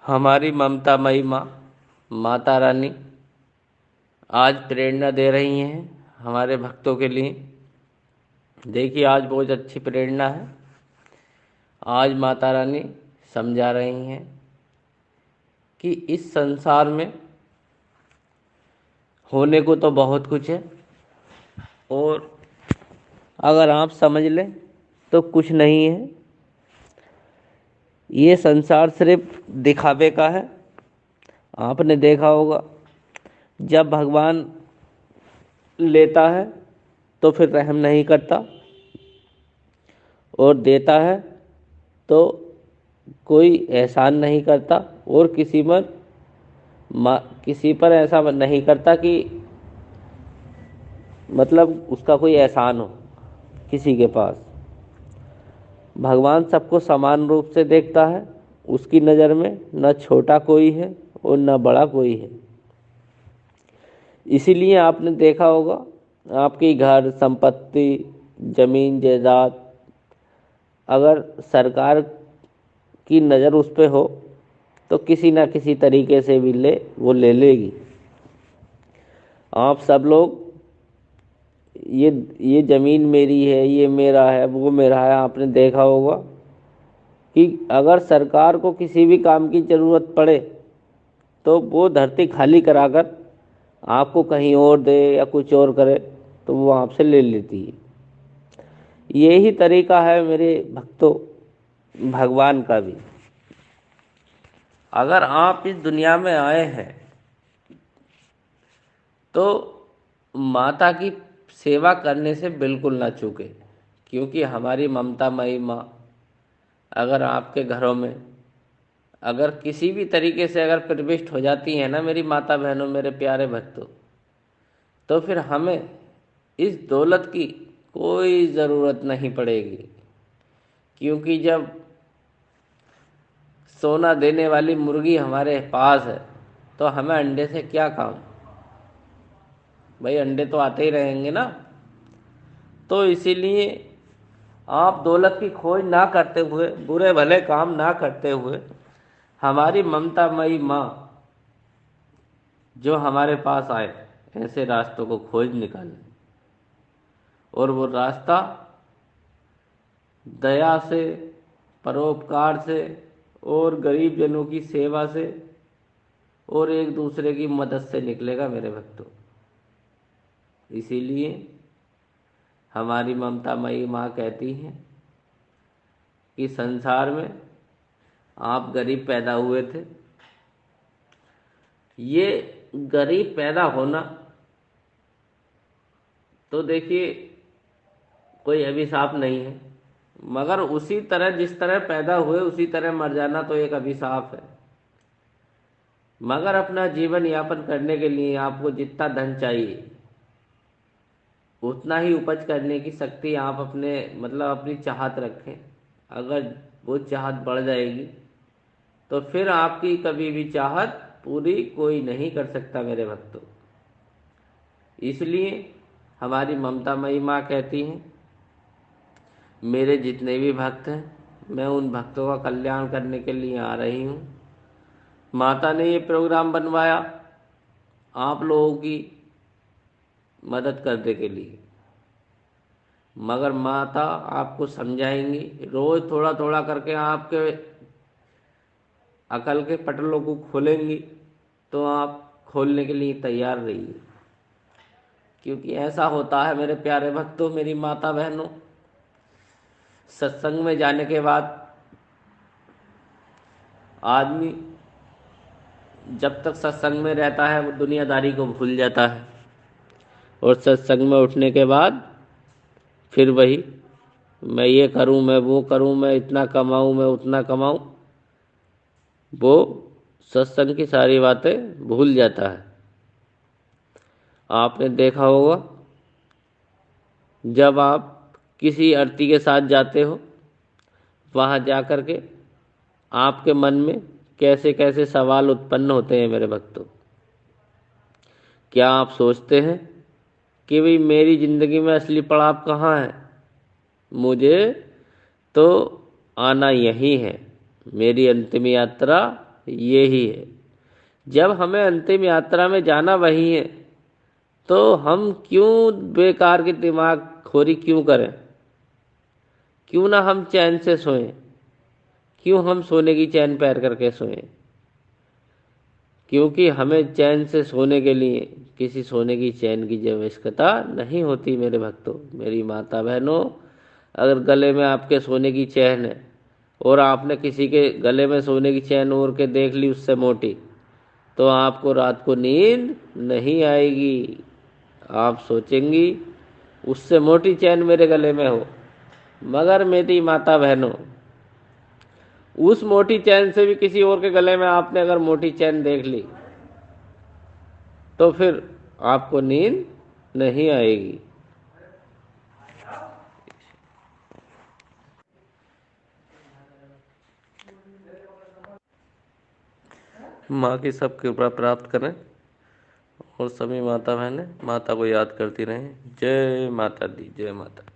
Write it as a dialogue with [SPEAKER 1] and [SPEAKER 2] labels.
[SPEAKER 1] हमारी ममतामयी माँ माता रानी आज प्रेरणा दे रही हैं हमारे भक्तों के लिए। देखिए, आज बहुत अच्छी प्रेरणा है। आज माता रानी समझा रही हैं कि इस संसार में होने को तो बहुत कुछ है, और अगर आप समझ लें तो कुछ नहीं है। ये संसार सिर्फ दिखावे का है। आपने देखा होगा, जब भगवान लेता है तो फिर रहम नहीं करता, और देता है तो कोई एहसान नहीं करता, और किसी पर ऐसा नहीं करता कि मतलब उसका कोई एहसान हो किसी के पास। भगवान सबको समान रूप से देखता है। उसकी नज़र में न छोटा कोई है और न बड़ा कोई है। इसीलिए आपने देखा होगा, आपकी घर संपत्ति जमीन जायदाद अगर सरकार की नज़र उस पर हो तो किसी ना किसी तरीके से भी वो ले लेगी। आप सब लोग ये ज़मीन मेरी है, ये मेरा है, वो मेरा है। आपने देखा होगा कि अगर सरकार को किसी भी काम की ज़रूरत पड़े तो वो धरती खाली कराकर आपको कहीं और दे या कुछ और करे तो वो आपसे ले लेती है। यही तरीका है मेरे भक्तों भगवान का भी। अगर आप इस दुनिया में आए हैं तो माता की सेवा करने से बिल्कुल ना चूकें, क्योंकि हमारी ममतामयी माँ अगर आपके घरों में अगर किसी भी तरीके से अगर प्रविष्ट हो जाती है ना, मेरी माता बहनों, मेरे प्यारे भक्तों, तो फिर हमें इस दौलत की कोई ज़रूरत नहीं पड़ेगी। क्योंकि जब सोना देने वाली मुर्गी हमारे पास है तो हमें अंडे से क्या काम। भाई, अंडे तो आते ही रहेंगे ना। तो इसीलिए आप दौलत की खोज ना करते हुए, बुरे भले काम ना करते हुए, हमारी ममतामयी माँ जो हमारे पास आए, ऐसे रास्तों को खोज निकालें। और वो रास्ता दया से, परोपकार से, और गरीब जनों की सेवा से, और एक दूसरे की मदद से निकलेगा मेरे भक्तों। इसीलिए हमारी ममतामयी माँ कहती हैं कि संसार में आप गरीब पैदा हुए थे। ये गरीब पैदा होना तो देखिए कोई अभिशाप नहीं है, मगर उसी तरह जिस तरह पैदा हुए उसी तरह मर जाना तो एक अभिशाप है। मगर अपना जीवन यापन करने के लिए आपको जितना धन चाहिए उतना ही उपज करने की शक्ति आप अपनी चाहत रखें। अगर वो चाहत बढ़ जाएगी तो फिर आपकी कभी भी चाहत पूरी कोई नहीं कर सकता मेरे भक्तों। इसलिए हमारी ममतामयी माँ कहती हैं, मेरे जितने भी भक्त हैं, मैं उन भक्तों का कल्याण करने के लिए आ रही हूँ। माता ने ये प्रोग्राम बनवाया आप लोगों की मदद करने के लिए, मगर माता आपको समझाएंगी। रोज़ थोड़ा थोड़ा करके आपके अकल के पटलों को खोलेंगी, तो आप खोलने के लिए तैयार रहिए। क्योंकि ऐसा होता है मेरे प्यारे भक्तों, मेरी माता बहनों, सत्संग में जाने के बाद आदमी जब तक सत्संग में रहता है वो दुनियादारी को भूल जाता है, और सत्संग में उठने के बाद फिर वही, मैं ये करूं, मैं वो करूं, मैं इतना कमाऊं, मैं उतना कमाऊं, वो सत्संग की सारी बातें भूल जाता है। आपने देखा होगा, जब आप किसी आरती के साथ जाते हो, वहाँ जा कर के आपके मन में कैसे कैसे सवाल उत्पन्न होते हैं मेरे भक्तों। क्या आप सोचते हैं कि भाई मेरी ज़िंदगी में असली पड़ाव कहाँ है? मुझे तो आना यही है, मेरी अंतिम यात्रा यही है। जब हमें अंतिम यात्रा में जाना वही है, तो हम क्यों बेकार की दिमाग खोरी क्यों करें? क्यों ना हम चैन से सोएं? क्यों हम सोने की चैन पैर करके सोएं? क्योंकि हमें चैन से सोने के लिए किसी सोने की चैन की आवश्यकता नहीं होती मेरे भक्तों, मेरी माता बहनों। अगर गले में आपके सोने की चैन है और आपने किसी के गले में सोने की चैन ओढ़ के देख ली उससे मोटी, तो आपको रात को नींद नहीं आएगी। आप सोचेंगी उससे मोटी चैन मेरे गले में हो। मगर मेरी माता बहनों, उस मोटी चैन से भी किसी और के गले में आपने अगर मोटी चैन देख ली, तो फिर आपको नींद नहीं आएगी। माँ की सब कृपा प्राप्त करें और सभी माता बहनें माता को याद करती रहें। जय माता दी, जय माता।